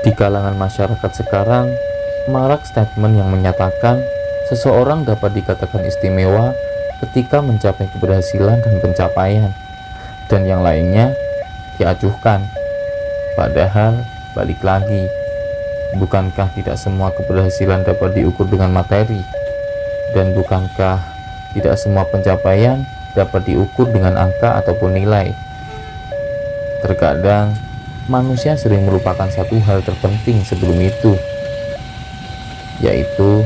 Di kalangan masyarakat sekarang, marak statement yang menyatakan seseorang dapat dikatakan istimewa ketika mencapai keberhasilan dan pencapaian, dan yang lainnya diacuhkan. Padahal, balik lagi, bukankah tidak semua keberhasilan dapat diukur dengan materi? Dan bukankah tidak semua pencapaian dapat diukur dengan angka ataupun nilai? Terkadang, manusia sering melupakan satu hal terpenting sebelum itu, yaitu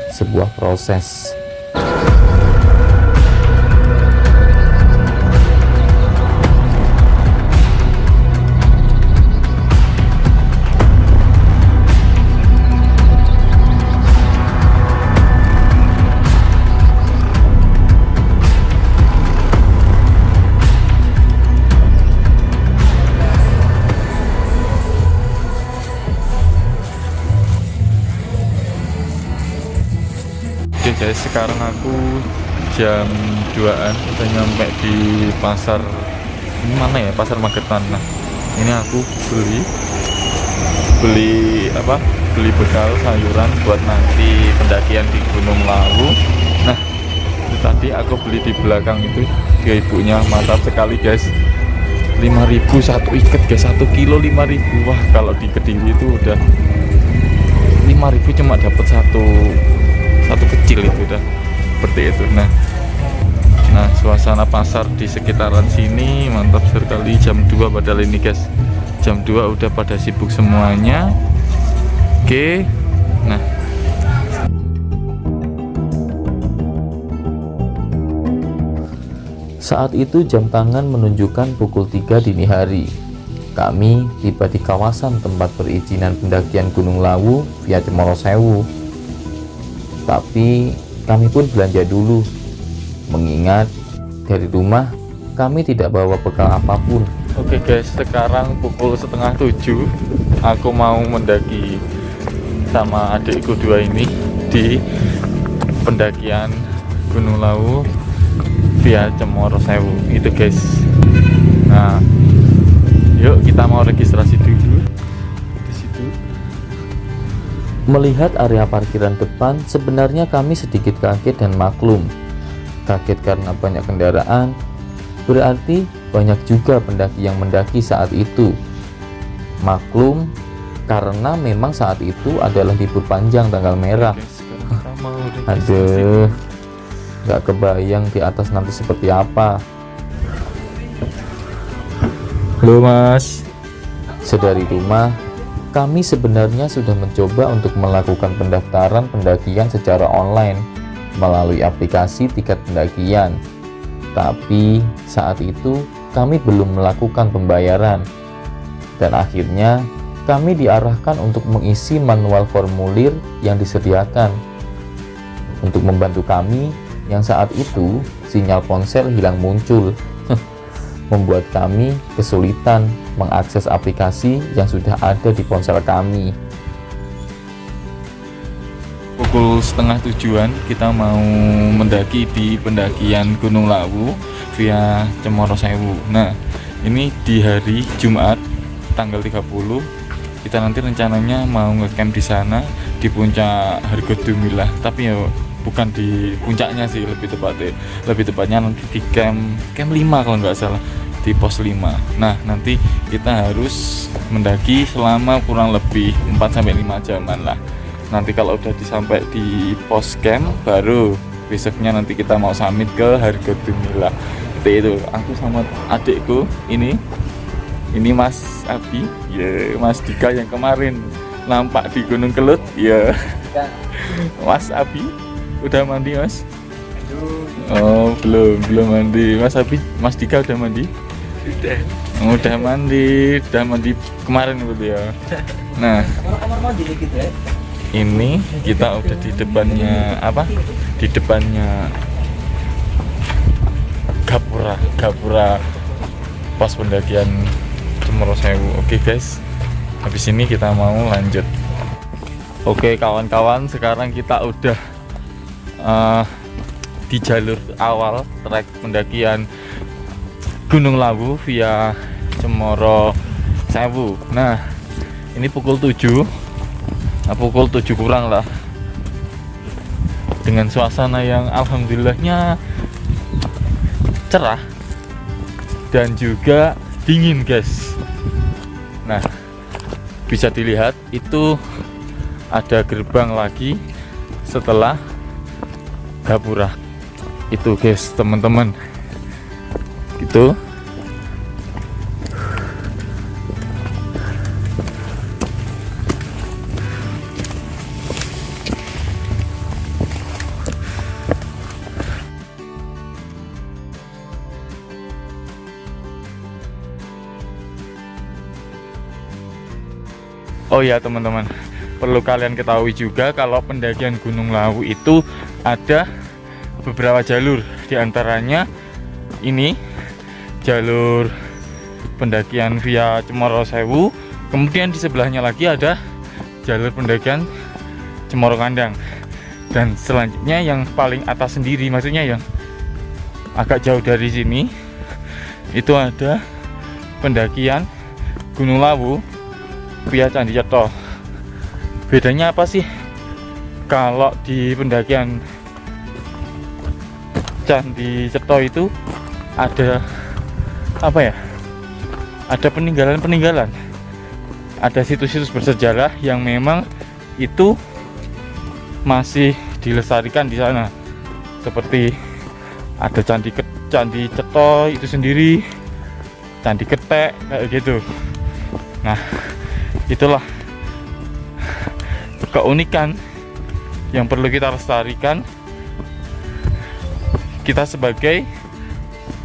sebuah proses. Oke guys, sekarang aku jam 2-an udah nyampe di pasar, ini mana ya, pasar Magetan. Nah, ini aku beli bekal sayuran buat nanti pendakian di Gunung Lawu. Nah, itu tadi aku beli di belakang itu, dia ibunya mantap sekali guys, 5.000 satu ikat guys, 1 kilo 5.000. Wah, kalau di Kediri itu udah 5.000 cuma dapat satu kecil itu udah seperti itu. Nah, suasana pasar di sekitaran sini mantap sekali. Jam 2 padahal ini guys, jam 2 udah pada sibuk semuanya. Oke, nah Saat itu jam tangan menunjukkan pukul 3 dini hari. Kami tiba di kawasan tempat perizinan pendakian Gunung Lawu via Cemoro Sewu. Tapi kami pun belanja dulu, mengingat dari rumah kami tidak bawa bekal apapun. oke guys, sekarang pukul setengah 7, aku mau mendaki sama adikku dua ini di pendakian Gunung Lawu via Cemoro Sewu itu guys. Nah, yuk kita mau registrasi dulu di situ. Melihat area parkiran depan, sebenarnya kami sedikit kaget dan maklum. Kaget karena banyak kendaraan, berarti banyak juga pendaki yang mendaki saat itu. Maklum, karena memang saat itu adalah libur panjang tanggal merah. Aduh, gak kebayang di atas nanti seperti apa. Halo mas. Sedari rumah, kami sebenarnya sudah mencoba untuk melakukan pendaftaran pendakian secara online melalui aplikasi tiket pendakian. Tapi saat itu kami belum melakukan pembayaran. Dan akhirnya kami diarahkan untuk mengisi manual formulir yang disediakan. Untuk membantu kami yang saat itu sinyal ponsel hilang muncul, membuat kami kesulitan mengakses aplikasi yang sudah ada di ponsel kami. Pukul setengah 7-an kita mau mendaki di pendakian Gunung Lawu via Cemoro Sewu. Nah, ini di hari Jumat tanggal 30. Kita nanti rencananya mau ngecamp di sana di puncak Hargodumilah, tapi ya bukan di puncaknya sih, lebih tepatnya nanti di camp 5 kalau nggak salah, di pos 5. Nah, nanti kita harus mendaki selama kurang lebih 4-5 jaman lah. Nanti kalau udah sampai di pos camp, baru besoknya nanti kita mau summit ke Hargodumilah. Itu aku sama adikku ini Mas Abi, ya, Mas Dika yang kemarin nampak di Gunung Kelut, ya. Mas Abi udah mandi mas? Oh, belum mandi. Mas Abi, Mas Dika udah mandi? Udah mandi kemarin gitu ya. Nah, ini kita udah di depannya Di depannya Gapura pos pendakian Cemoro Sewu. Oke guys, habis ini kita mau lanjut. Oke kawan-kawan, sekarang kita udah di jalur awal trek pendakian Gunung Lawu via Cemoro Sewu. Nah, Ini pukul 7, pukul 7 kurang lah, dengan suasana yang alhamdulillahnya cerah dan juga dingin guys. Nah, bisa dilihat itu ada gerbang lagi setelah Gapura itu guys, teman-teman. Gitu. Oh ya teman-teman, perlu kalian ketahui juga kalau pendakian Gunung Lawu itu ada beberapa jalur. Di antaranya ini jalur pendakian via Cemoro Sewu, kemudian di sebelahnya lagi ada jalur pendakian Cemoro Kandang, dan selanjutnya yang paling atas sendiri, maksudnya yang agak jauh dari sini, itu ada pendakian Gunung Lawu via Candi Cetho. Bedanya apa sih? Kalau di pendakian Candi Cetho itu ada apa ya? Ada peninggalan-peninggalan, ada situs-situs bersejarah yang memang itu masih dilestarikan di sana. Seperti ada Candi Cetho itu sendiri, Candi Ketek kayak gitu. Nah, itulah keunikan yang perlu kita lestarikan, kita sebagai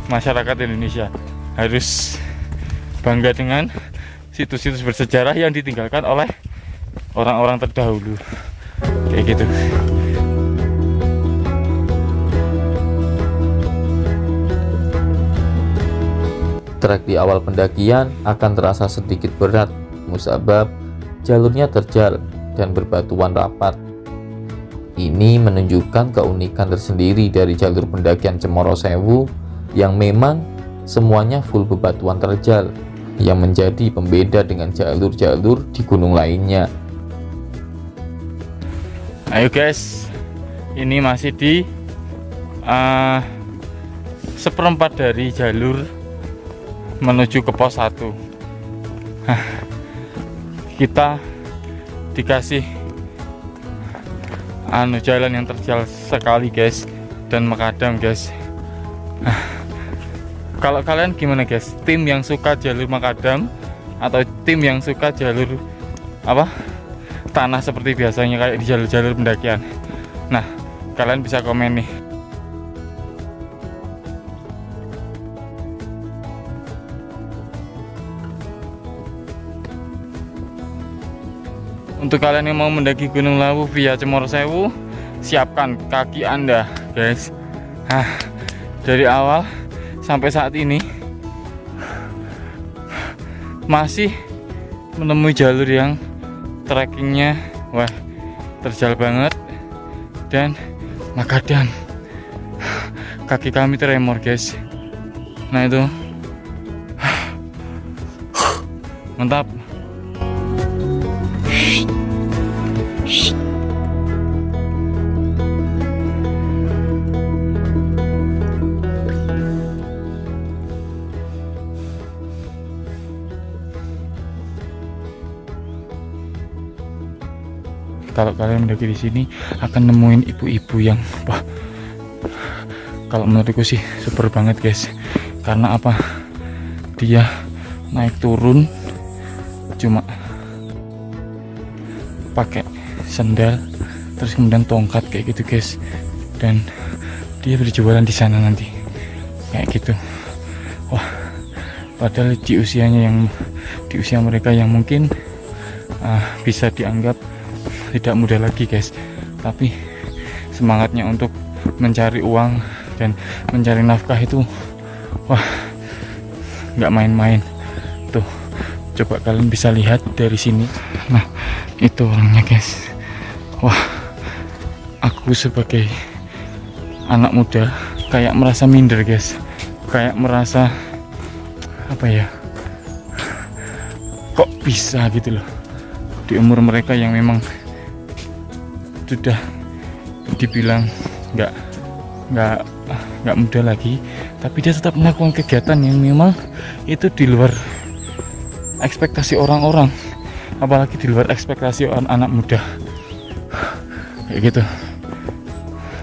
masyarakat Indonesia harus bangga dengan situs-situs bersejarah yang ditinggalkan oleh orang-orang terdahulu kayak gitu. Trek di awal pendakian akan terasa sedikit berat, musabab jalurnya terjal dan berbatuan rapat. Ini menunjukkan keunikan tersendiri dari jalur pendakian Cemoro Sewu yang memang semuanya full bebatuan terjal, yang menjadi pembeda dengan jalur-jalur di gunung lainnya. Ayo guys, ini masih di seperempat dari jalur menuju ke pos 1. Kita dikasih jalan yang terjal sekali guys, dan makadam guys. Kalau kalian gimana guys? Tim yang suka jalur makadam atau tim yang suka jalur tanah seperti biasanya kayak di jalur-jalur pendakian? Nah, kalian bisa komen nih. Untuk kalian yang mau mendaki Gunung Lawu via Cemoro Sewu, siapkan kaki Anda guys. Dari awal sampai saat ini masih menemui jalur yang trekkingnya terjal banget dan makadam. Kaki kami tremor guys. Nah itu mantap. Kalau kalian mendaki di sini akan nemuin ibu-ibu yang kalau menurutku sih super banget guys. Karena apa? Dia naik turun cuma pakai sendal, terus kemudian tongkat kayak gitu guys, dan dia berjualan di sana nanti kayak gitu. Wah, padahal di usia mereka yang mungkin bisa dianggap tidak muda lagi guys, tapi semangatnya untuk mencari uang dan mencari nafkah itu nggak main-main. Tuh, coba kalian bisa lihat dari sini. Nah, itu orangnya guys. Wah, aku sebagai anak muda kayak merasa minder guys, kayak merasa kok bisa gitu loh. di umur mereka yang memang sudah dibilang nggak muda lagi, tapi dia tetap melakukan kegiatan yang memang itu di luar ekspektasi orang-orang, apalagi di luar ekspektasi anak muda kayak gitu.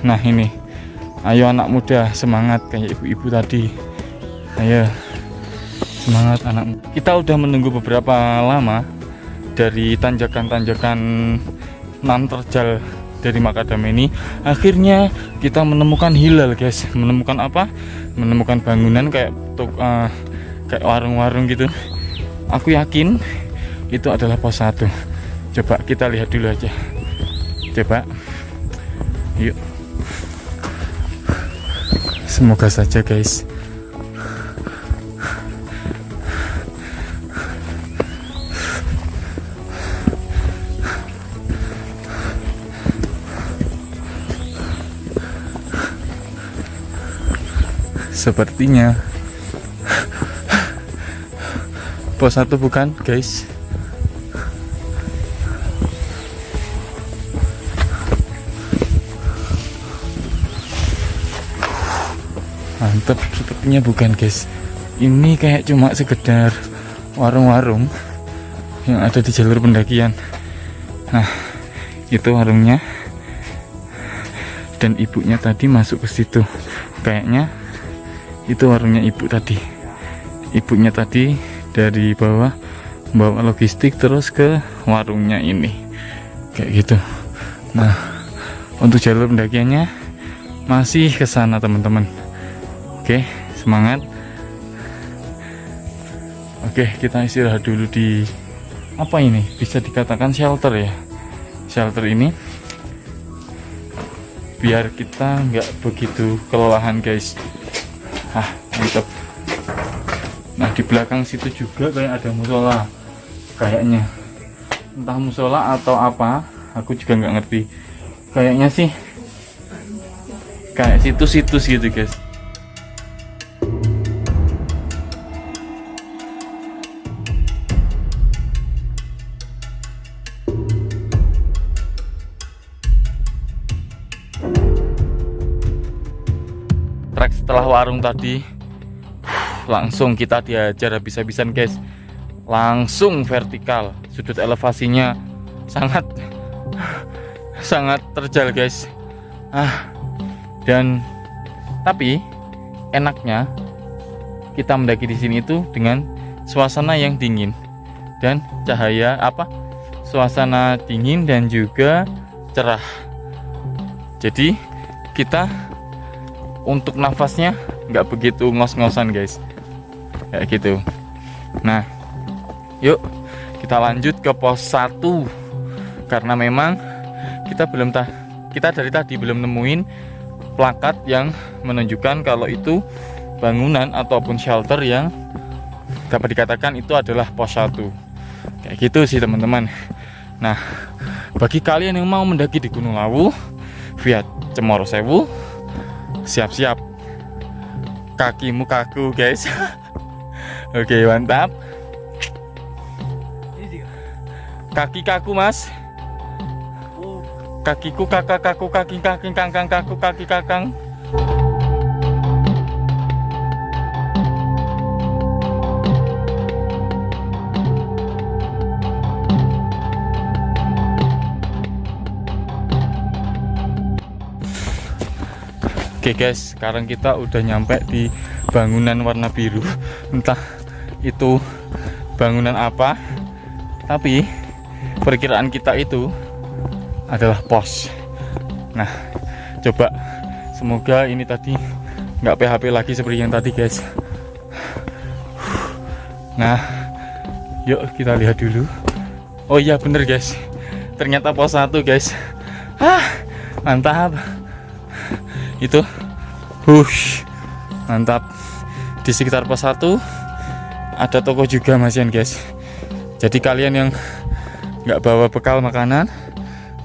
Nah ini, ayo anak muda semangat kayak ibu-ibu tadi, ayo semangat anak. Kita udah menunggu beberapa lama dari tanjakan-tanjakan nan terjal dari Makadam ini. Akhirnya kita menemukan hilal guys. Menemukan apa? Menemukan bangunan kayak kayak warung-warung gitu. Aku yakin itu adalah pos 1. Coba kita lihat dulu aja. Coba yuk, semoga saja guys. Sepertinya pos 1 bukan guys. Mantap, sepertinya bukan guys. Ini kayak cuma sekedar warung-warung yang ada di jalur pendakian. Nah itu warungnya, dan ibunya tadi masuk ke situ. Kayaknya itu warungnya ibu tadi. Ibunya tadi dari bawah bawa logistik terus ke warungnya ini kayak gitu. Nah untuk jalur pendakiannya masih ke sana teman-teman. Oke, semangat. Oke, kita istirahat dulu di apa ini, bisa dikatakan shelter ya. Shelter ini biar kita nggak begitu kelelahan guys. Mantap. Nah di belakang situ juga kayak ada musola, kayaknya entah musola atau apa, aku juga nggak ngerti. Kayaknya sih kayak situs-situs gitu guys. Trek setelah warung tadi, langsung kita diajar habis-habisan guys. Langsung vertikal, sudut elevasinya sangat terjal guys. Dan tapi enaknya kita mendaki di sini itu dengan suasana yang dingin dan cahaya suasana dingin dan juga cerah. Jadi kita untuk nafasnya nggak begitu ngos-ngosan guys, kayak gitu. Nah yuk kita lanjut ke pos 1, karena memang kita dari tadi belum nemuin plakat yang menunjukkan kalau itu bangunan ataupun shelter yang dapat dikatakan itu adalah pos 1, kayak gitu sih teman-teman. Nah bagi kalian yang mau mendaki di Gunung Lawu via Cemoro Sewu, siap-siap, kakimu kaku guys. Oke mantap. Kaki kaku mas. Kakiku kakak kaku, kaki kakang kaku, kaki kakang. Oke guys, sekarang kita udah nyampe di bangunan warna biru. Entah itu bangunan apa, tapi perkiraan kita itu adalah pos. Nah coba, semoga ini tadi nggak PHP lagi seperti yang tadi guys. Nah yuk kita lihat dulu. Oh iya bener guys, ternyata pos 1 guys. Mantap. Itu mantap. Di sekitar pos 1 ada toko juga masian guys. Jadi kalian yang nggak bawa bekal makanan,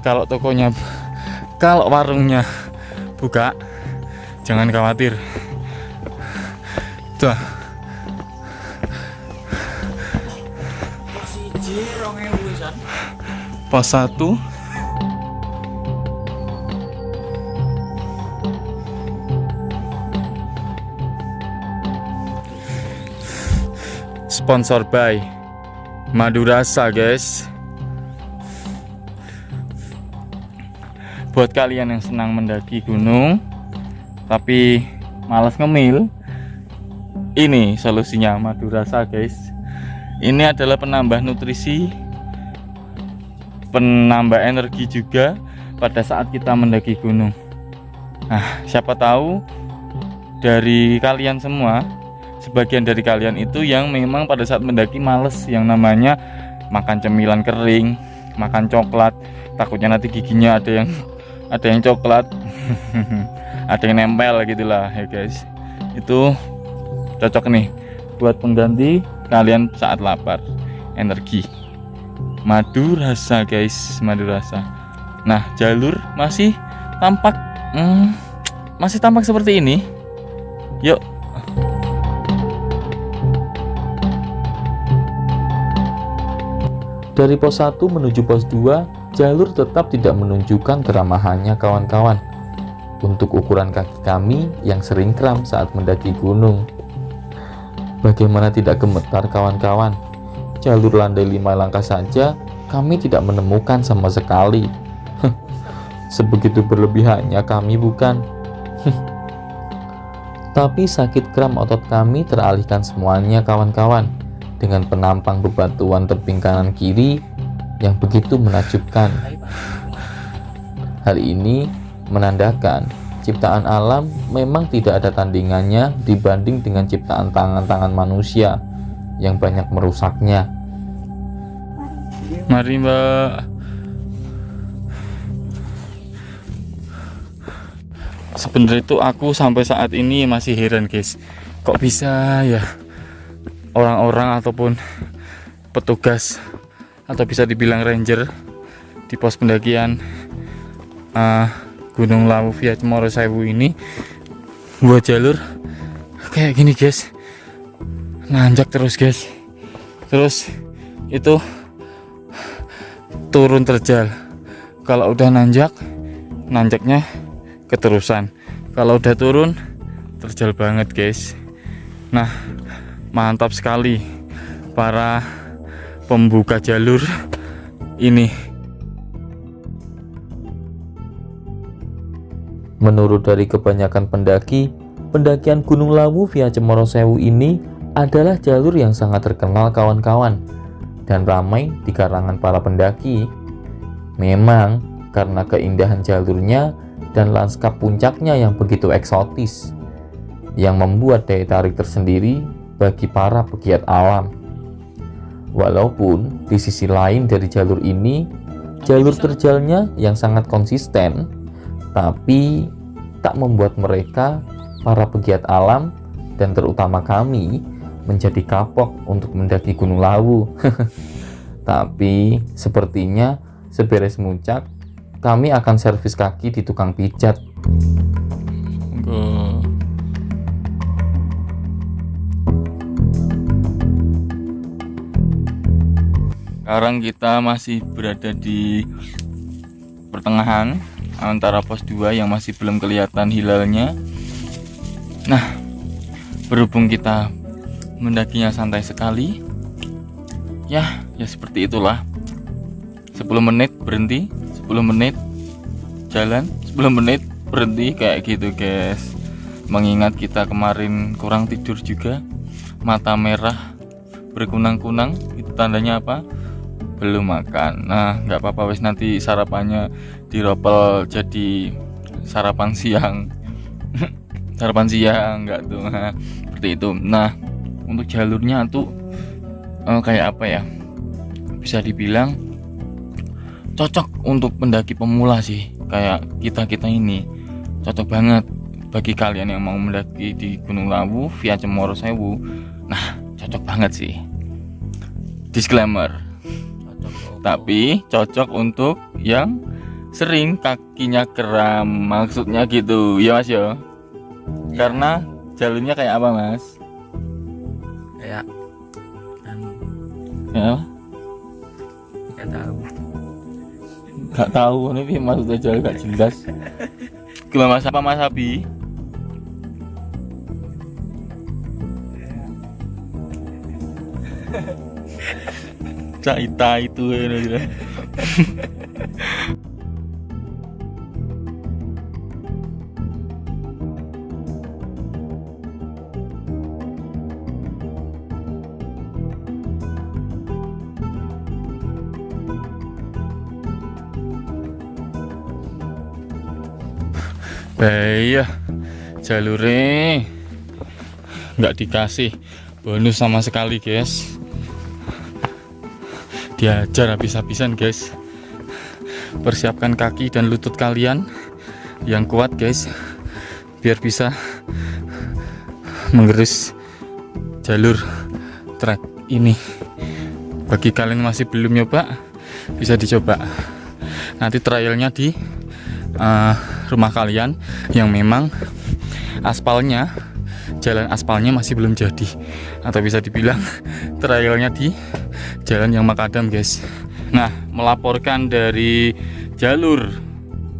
kalau warungnya buka, jangan khawatir. Tuh pos 1. Sponsor by Madurasa, guys. Buat kalian yang senang mendaki gunung tapi malas ngemil, ini solusinya Madurasa, guys. Ini adalah penambah nutrisi, penambah energi juga pada saat kita mendaki gunung. Nah, siapa tahu dari kalian semua, sebagian dari kalian itu yang memang pada saat mendaki males yang namanya makan cemilan kering, makan coklat, takutnya nanti giginya ada yang coklat ada yang nempel gitulah ya guys. Itu cocok nih buat pengganti kalian saat lapar, energi. Madurasa, guys, Madurasa. Nah, jalur masih tampak seperti ini. Yuk. Dari pos 1 menuju pos 2, jalur tetap tidak menunjukkan keramahannya kawan-kawan. Untuk ukuran kaki kami yang sering kram saat mendaki gunung. Bagaimana tidak gemetar kawan-kawan? Jalur landai 5 langkah saja kami tidak menemukan sama sekali. Sebegitu berlebihannya kami, bukan? Tapi sakit kram otot kami teralihkan semuanya kawan-kawan dengan penampang bebatuan tebing kanan kiri yang begitu menakjubkan. Hal ini menandakan ciptaan alam memang tidak ada tandingannya dibanding dengan ciptaan tangan-tangan manusia yang banyak merusaknya. Mari, Mbak. Sebenarnya itu aku sampai saat ini masih heran, guys. Kok bisa ya orang-orang ataupun petugas atau bisa dibilang ranger di pos pendakian Gunung Lawu via Cemoro Sewu ini buat jalur kayak gini, guys. Nanjak terus, guys. Terus itu turun terjal. Kalau udah nanjaknya keterusan. Kalau udah turun terjal banget, guys. Nah, mantap sekali para pembuka jalur ini. Menurut dari kebanyakan pendaki, pendakian Gunung Lawu via Cemoro Sewu ini adalah jalur yang sangat terkenal kawan-kawan dan ramai di kalangan para pendaki. Memang karena keindahan jalurnya dan lanskap puncaknya yang begitu eksotis, yang membuat daya tarik tersendiri bagi para pegiat alam. Walaupun di sisi lain dari jalur ini, jalur terjalnya yang sangat konsisten, tapi tak membuat mereka, para pegiat alam, dan terutama kami, menjadi kapok untuk mendaki Gunung Lawu. Tapi sepertinya seberes muncak, kami akan servis kaki di tukang pijat. Sekarang kita masih berada di pertengahan antara pos 2 yang masih belum kelihatan hilalnya. Nah, berhubung kita mendakinya santai sekali, ya seperti itulah. 10 menit berhenti, 10 menit jalan, 10 menit berhenti, kayak gitu, guys. Mengingat kita kemarin kurang tidur juga, mata merah berkunang-kunang, itu tandanya apa? Belum makan. Nah, nggak apa-apa, wes nanti sarapannya diropel jadi sarapan siang. Sarapan siang enggak tuh. Nah, seperti itu. Nah, untuk jalurnya tuh kayak apa ya? Bisa dibilang cocok untuk pendaki pemula sih. Kayak kita ini cocok banget bagi kalian yang mau mendaki di Gunung Lawu via Cemoro Sewu. Nah, cocok banget sih. Disclaimer. Tapi cocok untuk yang sering kakinya kram, maksudnya gitu ya, Mas ya. Karena jalurnya kayak apa, Mas? Kayak ya nggak tahu. Gak tahu ini maksudnya jalan gak jelas. Gimana Mas apa Mas Abi? Caita itu ya. Iya, jalurnya nggak dikasih bonus sama sekali guys. Diajar habis-habisan guys. Persiapkan kaki dan lutut kalian yang kuat guys, biar bisa mengerus jalur trek ini. Bagi kalian yang masih belum nyoba, bisa dicoba. Nanti trialnya di rumah kalian yang memang aspalnya, jalan aspalnya masih belum jadi, atau bisa dibilang trialnya di jalan yang makadam guys. Nah, melaporkan dari jalur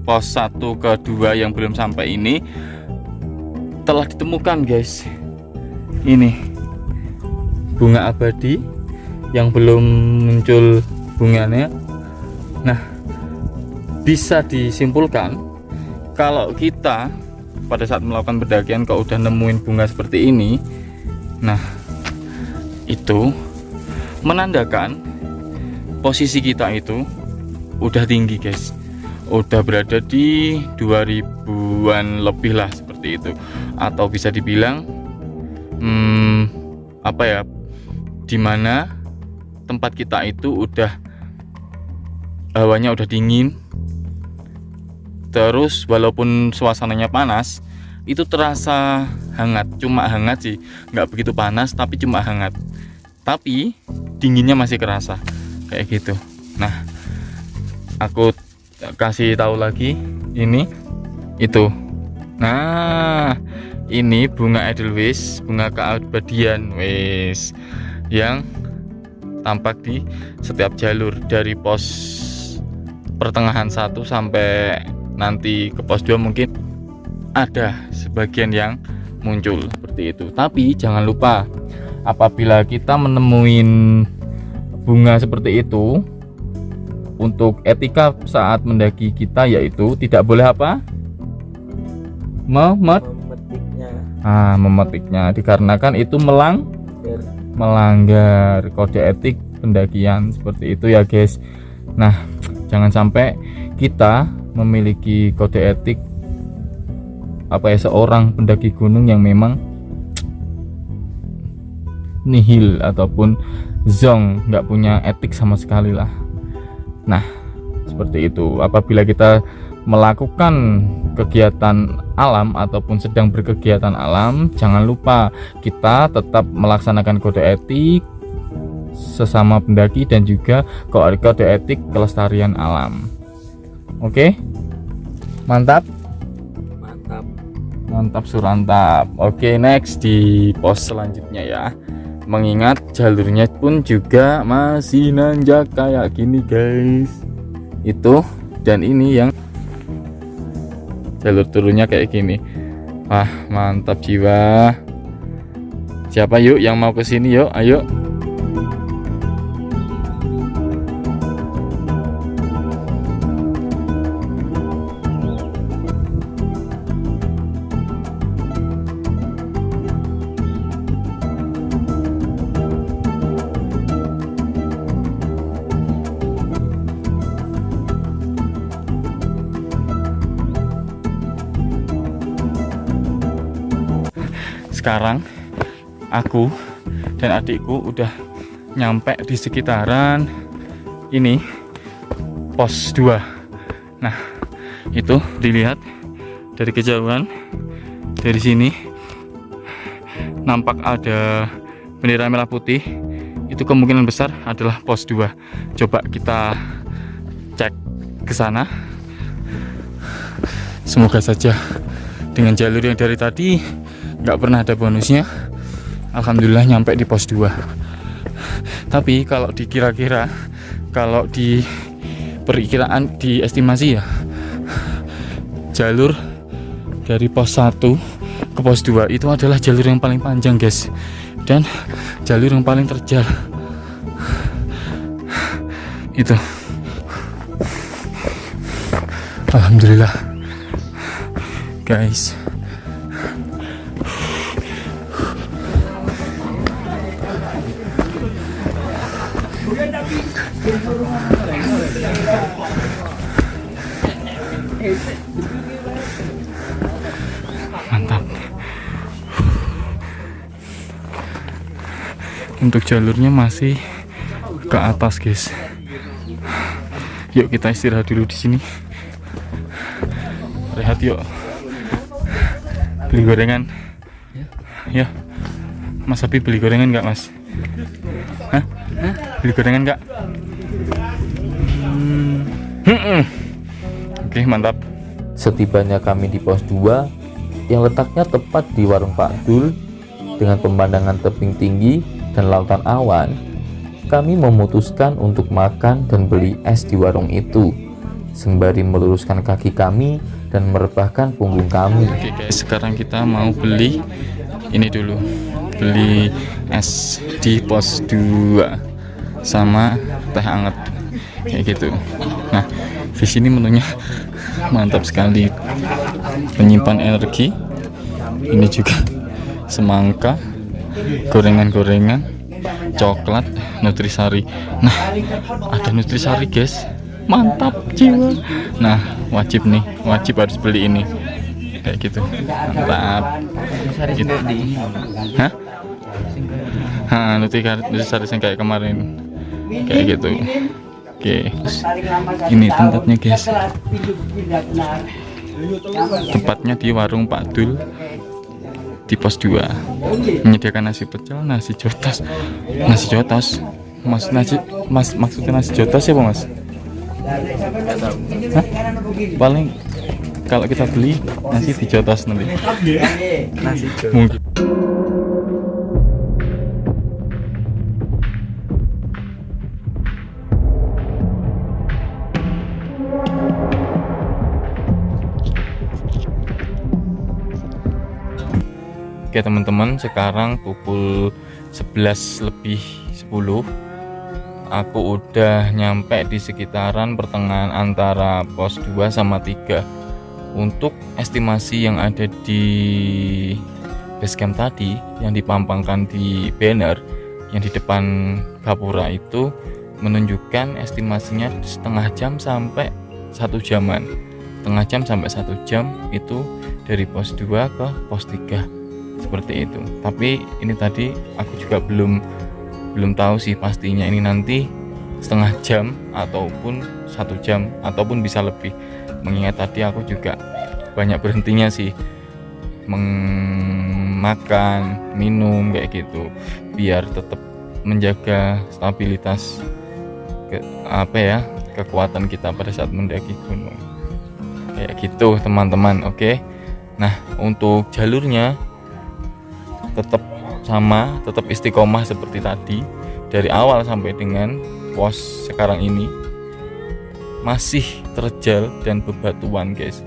pos 1 ke 2 yang belum sampai ini telah ditemukan guys, ini bunga abadi yang belum muncul bunganya. Nah, bisa disimpulkan kalau kita pada saat melakukan pendakian kalau udah nemuin bunga seperti ini, nah itu menandakan posisi kita itu udah tinggi guys, udah berada di 2000-an lebih lah seperti itu, atau bisa dibilang apa ya, dimana tempat kita itu udah hawanya udah dingin. Terus walaupun suasananya panas, itu terasa hangat, cuma hangat sih, nggak begitu panas tapi cuma hangat, tapi dinginnya masih kerasa kayak gitu. Nah, aku kasih tahu lagi, ini itu. Nah, ini bunga edelweiss, bunga keabadian wes, yang tampak di setiap jalur dari pos pertengahan 1 sampai nanti ke pos 2 mungkin ada sebagian yang muncul seperti itu. Tapi jangan lupa, apabila kita menemuin bunga seperti itu, untuk etika saat mendaki kita yaitu tidak boleh apa? Memetiknya, dikarenakan itu melanggar kode etik pendakian seperti itu ya guys. Nah, jangan sampai kita memiliki kode etik seorang pendaki gunung yang memang nihil ataupun zong, nggak punya etik sama sekali lah. Nah, seperti itu. Apabila kita melakukan kegiatan alam ataupun sedang berkegiatan alam, jangan lupa kita tetap melaksanakan kode etik sesama pendaki dan juga kode etik kelestarian alam. Oke, mantap surantap. Oke, next di pos selanjutnya ya. Mengingat jalurnya pun juga masih nanjak kayak gini guys. Itu dan ini yang jalur turunnya kayak gini. Wah, mantap jiwa. Siapa yuk yang mau kesini yuk, ayo. Sekarang aku dan adikku udah nyampe di sekitaran ini pos 2. Nah, itu dilihat dari kejauhan, dari sini nampak ada bendera merah putih. Itu kemungkinan besar adalah pos 2. Coba kita cek ke sana. Semoga saja dengan jalur yang dari tadi nggak pernah ada bonusnya, alhamdulillah nyampe di pos 2. Tapi kalau dikira-kira, kalau di perkiraan di estimasi ya, jalur dari pos 1 ke pos 2 itu adalah jalur yang paling panjang guys, dan jalur yang paling terjal. Itu alhamdulillah guys. Mantap. Untuk jalurnya masih ke atas guys. Yuk kita istirahat dulu di sini. Rehat yuk. Beli gorengan. Ya. Mas Abi beli gorengan nggak Mas? Hah? Beli gorengan nggak? Oke, mantap. Setibanya kami di pos 2 yang letaknya tepat di warung Pak Dul dengan pemandangan tebing tinggi dan lautan awan, kami memutuskan untuk makan dan beli es di warung itu sembari meluruskan kaki kami dan merebahkan punggung kami. Oke guys, sekarang kita mau beli ini dulu, beli es di pos 2 sama teh hangat kayak gitu. Nah, di sini menunya mantap sekali, menyimpan energi. Ini juga semangka, gorengan-gorengan, coklat, nutrisari. Nah, ada nutrisari guys, mantap jiwa. Nah, wajib harus beli ini kayak gitu, mantap. Gitu. Hah? Nutrisari yang kayak kemarin kayak gitu. Oke, ini tempatnya guys, tempatnya di warung Pak Dul di pos 2, menyediakan nasi pecel, nasi jotos, maksudnya nasi jotos ya Pak Mas? Hah? Paling kalau kita beli nasi dijotos nanti. Nasi jotos. Mungkin. Oke teman-teman, sekarang pukul 11:10 aku udah nyampe di sekitaran pertengahan antara pos 2 sama 3. Untuk estimasi yang ada di basecamp tadi, yang dipampangkan di banner yang di depan gapura itu menunjukkan estimasinya setengah jam sampai 1 jaman. Setengah jam sampai 1 jam itu dari pos 2 ke pos 3. Seperti itu. Tapi ini tadi aku juga belum tahu sih pastinya, ini nanti setengah jam ataupun 1 jam ataupun bisa lebih, mengingat tadi aku juga banyak berhentinya sih, makan, minum kayak gitu, biar tetap menjaga stabilitas kekuatan kita pada saat mendaki gunung kayak gitu teman-teman. Oke, nah untuk jalurnya tetap sama, tetap istiqomah seperti tadi, dari awal sampai dengan pos sekarang ini masih terjal dan bebatuan guys.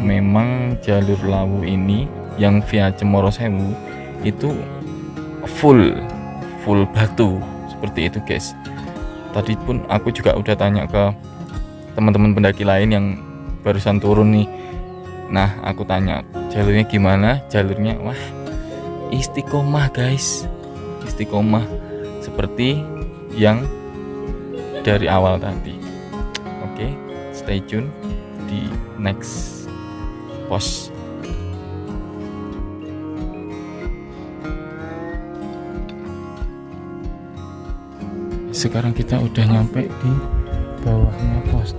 Memang jalur Lawu ini yang via Cemoro Sewu itu full batu seperti itu guys. Tadi pun aku juga udah tanya ke teman-teman pendaki lain yang barusan turun nih. Nah, aku tanya jalurnya gimana? Jalurnya wah istiqomah guys, istiqomah seperti yang dari awal tadi. Oke, stay tune di next pos. Sekarang kita udah nyampe di bawahnya pos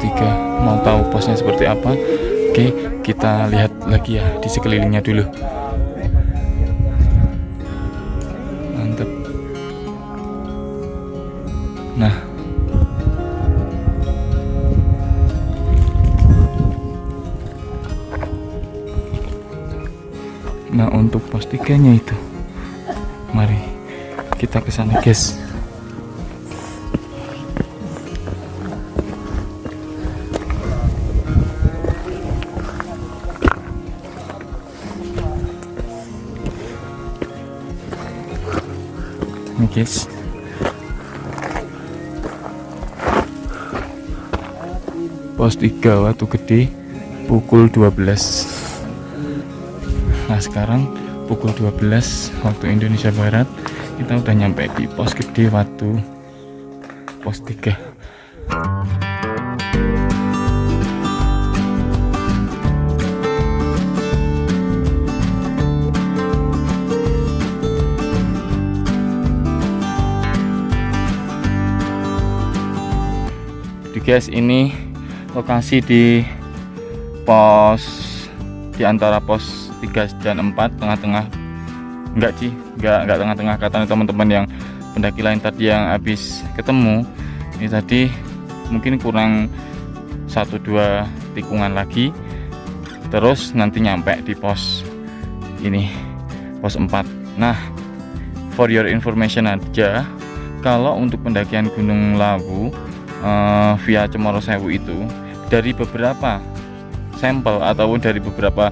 3. Mau tahu posnya seperti apa? Oke, kita lihat lagi ya di sekelilingnya dulu. Mantap. Nah untuk pos 3-nya itu, mari kita ke sana guys. guys. Pos 3 Watu Gede pukul 12. Nah sekarang pukul 12 waktu Indonesia Barat, kita udah nyampe di pos gede Watu pos 3. Jadi guys, ini lokasi di pos, di antara pos 3 dan 4, tengah-tengah. Enggak tengah-tengah, kata teman-teman yang pendaki lain tadi yang habis ketemu ini tadi, mungkin kurang 1-2 tikungan lagi terus nanti nyampe di pos ini, pos 4. Nah, for your information aja, kalau untuk pendakian Gunung Lawu via Cemoro Sewu itu, dari beberapa sampel ataupun dari beberapa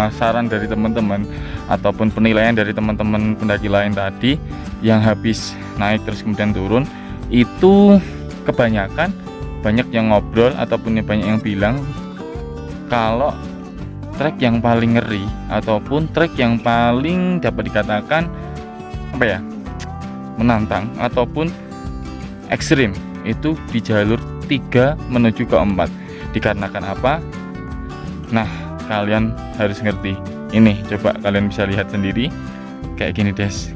saran dari teman-teman ataupun penilaian dari teman-teman pendaki lain tadi yang habis naik terus kemudian turun, itu kebanyakan banyak yang ngobrol ataupun banyak yang bilang kalau trek yang paling ngeri ataupun trek yang paling dapat dikatakan menantang ataupun ekstrim itu di jalur 3 menuju ke 4. Dikarenakan apa? Nah, kalian harus ngerti. Ini coba kalian bisa lihat sendiri kayak gini guys.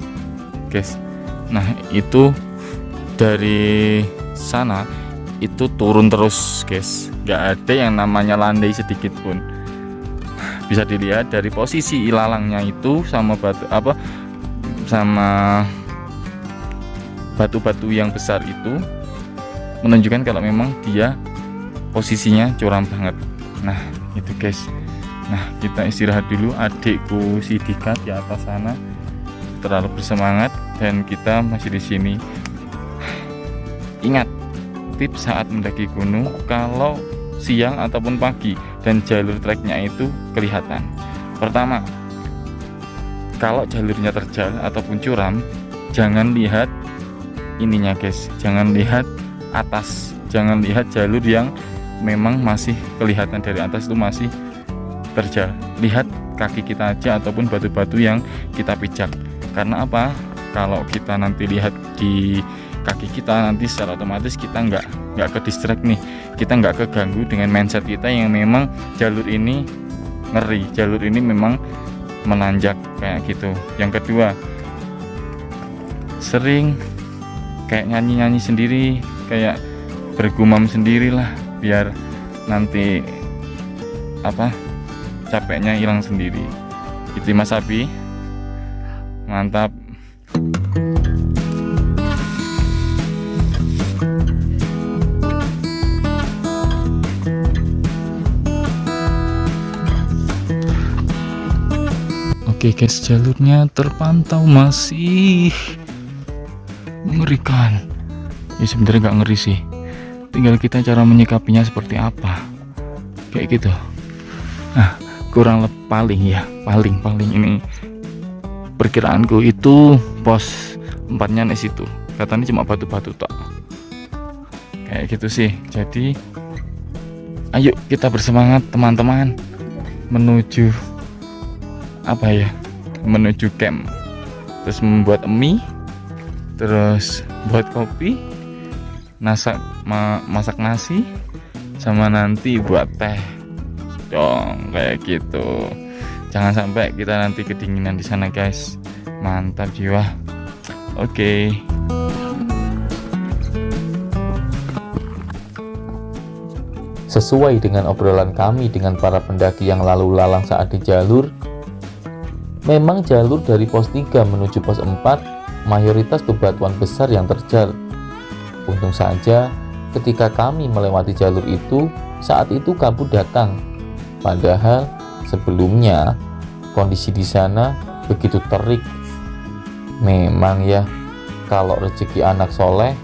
Nah, itu dari sana itu turun terus guys, nggak ada yang namanya landai sedikit pun. Bisa dilihat dari posisi ilalangnya itu sama batu-batu yang besar itu menunjukkan kalau memang dia posisinya curam banget. Nah itu guys. Nah kita istirahat dulu, adikku si Dika di atas sana terlalu bersemangat dan kita masih di sini. Ingat tips saat mendaki gunung, kalau siang ataupun pagi dan jalur treknya itu kelihatan. Pertama, kalau jalurnya terjal ataupun curam, jangan lihat ininya guys, jangan lihat atas, jangan lihat jalur yang memang masih kelihatan dari atas itu masih terjal. Lihat kaki kita aja ataupun batu-batu yang kita pijak. Karena apa? Kalau kita nanti lihat di kaki kita, nanti secara otomatis kita nggak ke distract nih, kita nggak keganggu dengan mindset kita yang memang jalur ini ngeri, jalur ini memang menanjak kayak gitu. Yang kedua, sering kayak nyanyi-nyanyi sendiri, kayak bergumam sendirilah biar nanti capeknya hilang sendiri. Itu Mas Abi, mantap. Oke guys, jalurnya terpantau masih mengerikan. Ya sebenarnya nggak ngeri sih, tinggal kita cara menyikapinya seperti apa, kayak gitu. Nah kurang lebih paling ini perkiraanku itu pos 4-nya di situ, katanya cuma batu-batu tok, kayak gitu sih. Jadi ayo kita bersemangat teman-teman menuju menuju camp, terus membuat mie, terus buat kopi, masak nasi, sama nanti buat teh dong, kayak gitu. Jangan sampai kita nanti kedinginan di sana guys. Mantap jiwa. Oke. Sesuai dengan obrolan kami dengan para pendaki yang lalu lalang saat di jalur, memang jalur dari pos 3 menuju pos 4 mayoritas bebatuan besar yang terjal. Untung saja ketika kami melewati jalur itu, saat itu kabut datang. Padahal sebelumnya kondisi di sana begitu terik. Memang ya, kalau rezeki anak soleh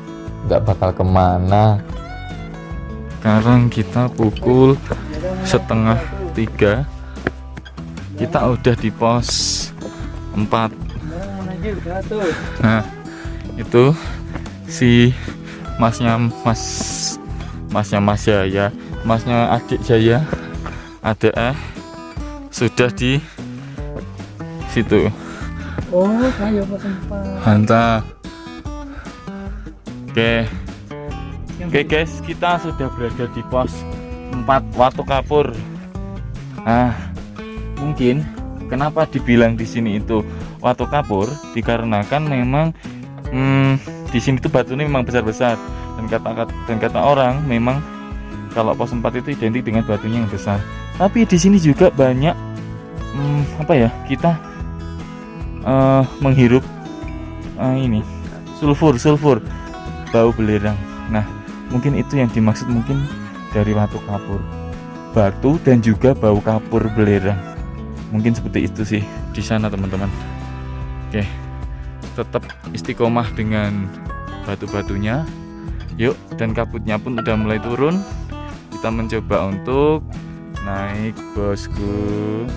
nggak bakal kemana. Sekarang kita pukul 2:30, kita udah di pos 4. Nah, itu si masnya Mas Jaya, masnya adik Jaya, ada sudah di situ. Oh, kayu pas sempat. Mantap. Oke guys, kita sudah berada di pos 4 Watu Kapur. Nah, mungkin kenapa dibilang di sini itu Watu Kapur, dikarenakan memang di sini tuh batunya memang besar-besar, dan kata orang memang kalau pos 4 itu identik dengan batunya yang besar. Tapi di sini juga banyak kita menghirup ini sulfur bau belerang. Nah, mungkin itu yang dimaksud mungkin dari Watu Kapur, batu dan juga bau kapur belerang. Mungkin seperti itu sih di sana teman-teman. Oke, tetap istiqomah dengan batu-batunya. Yuk, dan kabutnya pun udah mulai turun. Kita mencoba untuk naik, bosku.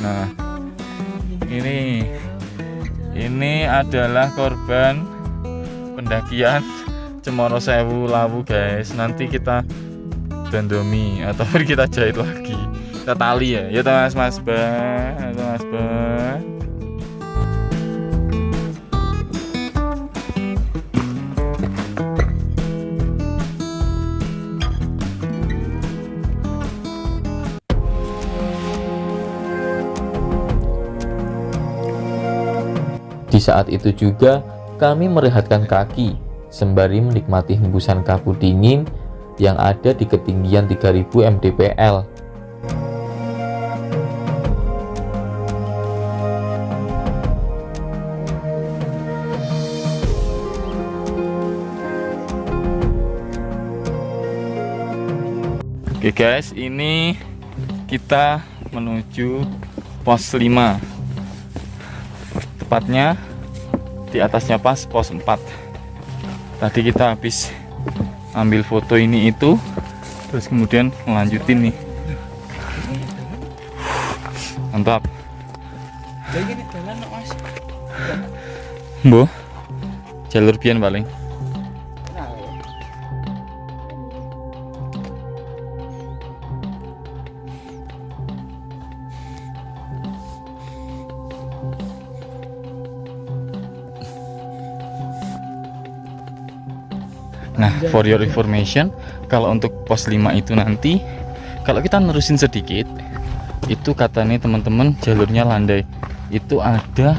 Nah, ini adalah korban pendakian Cemoro Sewu Lawu guys. Nanti kita dandomi ataupun kita jahit lagi, kita tali ya Mas Ba. Di saat itu juga kami merehatkan kaki sembari menikmati hembusan kabut dingin yang ada di ketinggian 3000 mdpl. Oke guys, ini kita menuju pos 5, tepatnya di atasnya pas pos 4. Tadi kita habis ambil foto ini itu, terus kemudian melanjutin nih. Mantap. Bu, jalur pian paling. Nah, for your information, kalau untuk pos 5 itu nanti kalau kita nerusin sedikit, itu katanya teman-teman jalurnya landai. Itu ada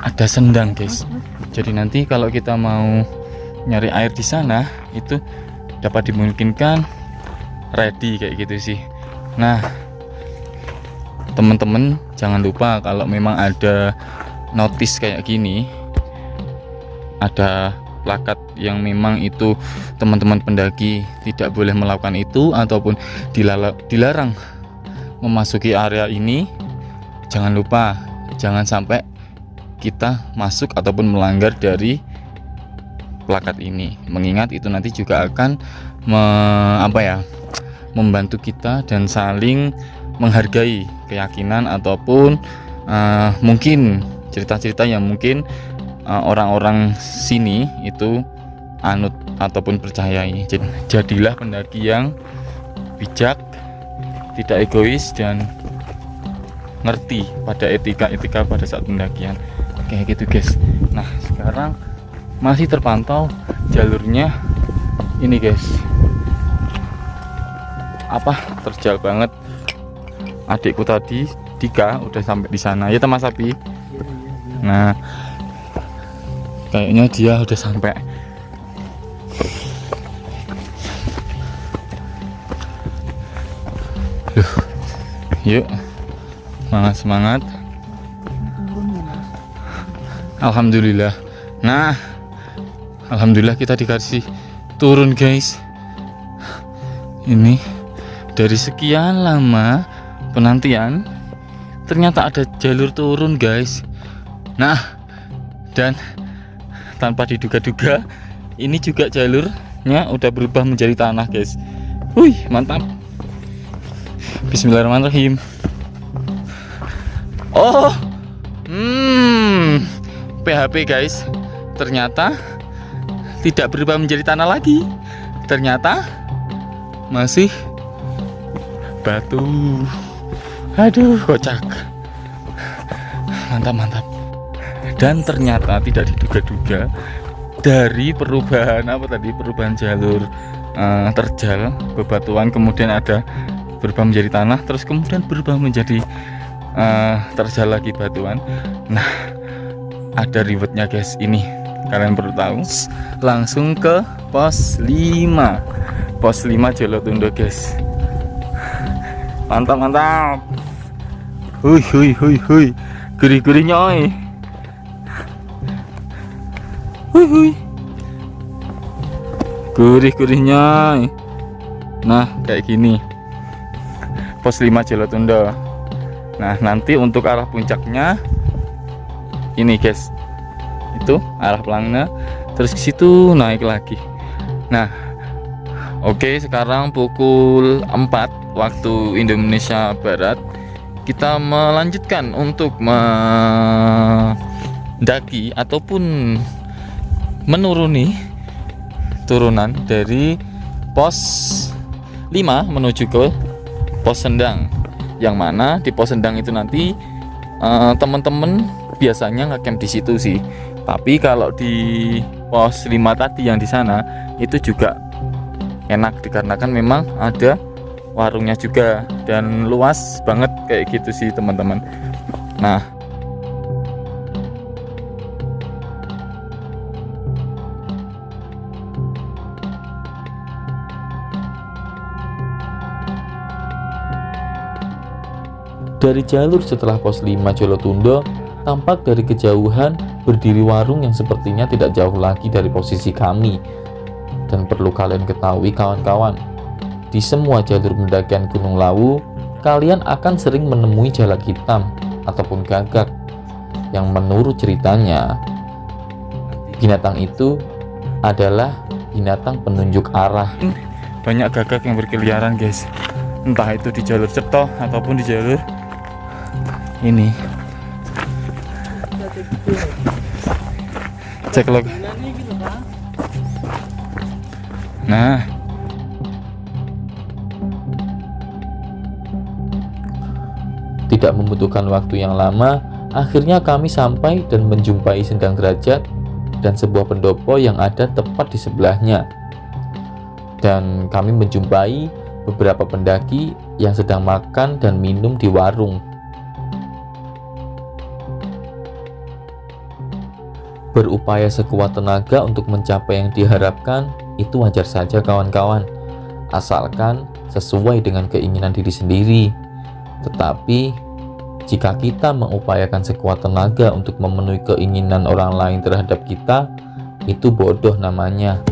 ada sendang, guys. Jadi nanti kalau kita mau nyari air di sana itu dapat dimungkinkan ready kayak gitu sih. Nah, teman-teman jangan lupa kalau memang ada notice kayak gini, ada plakat yang memang itu teman-teman pendaki tidak boleh melakukan itu ataupun dilarang memasuki area ini, jangan lupa, jangan sampai kita masuk ataupun melanggar dari plakat ini, mengingat itu nanti juga akan membantu kita dan saling menghargai keyakinan ataupun mungkin cerita-cerita yang mungkin orang-orang sini itu anut ataupun percayai. Jadilah pendaki yang bijak, tidak egois, dan ngerti pada etika pada saat pendakian. Kayak gitu guys. Nah, sekarang masih terpantau jalurnya ini guys, terjal banget. Adikku tadi Dika udah sampai di sana ya teman Sapi. Nah, kayaknya dia udah sampai. Yuk, semangat. Alhamdulillah. Nah, alhamdulillah kita dikasih turun guys. Ini dari sekian lama penantian ternyata ada jalur turun guys. Nah, dan tanpa diduga-duga ini juga jalurnya udah berubah menjadi tanah guys. Wih, mantap. Bismillahirrahmanirrahim. Oh, PHP guys, ternyata tidak berubah menjadi tanah lagi, ternyata masih batu. Aduh, kocak. Mantap. Dan ternyata tidak diduga-duga dari perubahan jalur terjal bebatuan, kemudian ada berubah menjadi tanah, terus kemudian berubah menjadi terjal lagi batuan. Nah, ada ribetnya guys, ini kalian perlu tahu. Langsung ke pos 5 Jolotundo guys. Mantap. Hui, gurih nyoy. Hui, gurih nyoy. Nah, kayak gini pos 5 Jolotundo. Nah, nanti untuk arah puncaknya ini guys, itu arah Pelangna, terus ke situ naik lagi. Nah, oke, sekarang pukul 4 waktu Indonesia Barat, kita melanjutkan untuk mendaki ataupun menuruni turunan dari pos 5 menuju ke pos Sendang, yang mana di pos Sendang itu nanti teman-teman biasanya ngecamp di situ sih. Tapi kalau di pos 5 tadi yang di sana itu juga enak dikarenakan memang ada warungnya juga dan luas banget kayak gitu sih teman-teman. Nah, dari jalur setelah pos 5 Jolotundo, tampak dari kejauhan berdiri warung yang sepertinya tidak jauh lagi dari posisi kami. Dan perlu kalian ketahui kawan-kawan, di semua jalur pendakian Gunung Lawu, kalian akan sering menemui jalak hitam ataupun gagak, yang menurut ceritanya, binatang itu adalah binatang penunjuk arah. banyak gagak yang berkeliaran guys, entah itu di jalur Cetho ataupun di jalur ini. Cek log. Nah, tidak membutuhkan waktu yang lama, akhirnya kami sampai dan menjumpai Sendang Derajat dan sebuah pendopo yang ada tepat di sebelahnya. Dan kami menjumpai beberapa pendaki yang sedang makan dan minum di warung. Berupaya sekuat tenaga untuk mencapai yang diharapkan itu wajar saja kawan-kawan, asalkan sesuai dengan keinginan diri sendiri. Tetapi jika kita mengupayakan sekuat tenaga untuk memenuhi keinginan orang lain terhadap kita, itu bodoh namanya.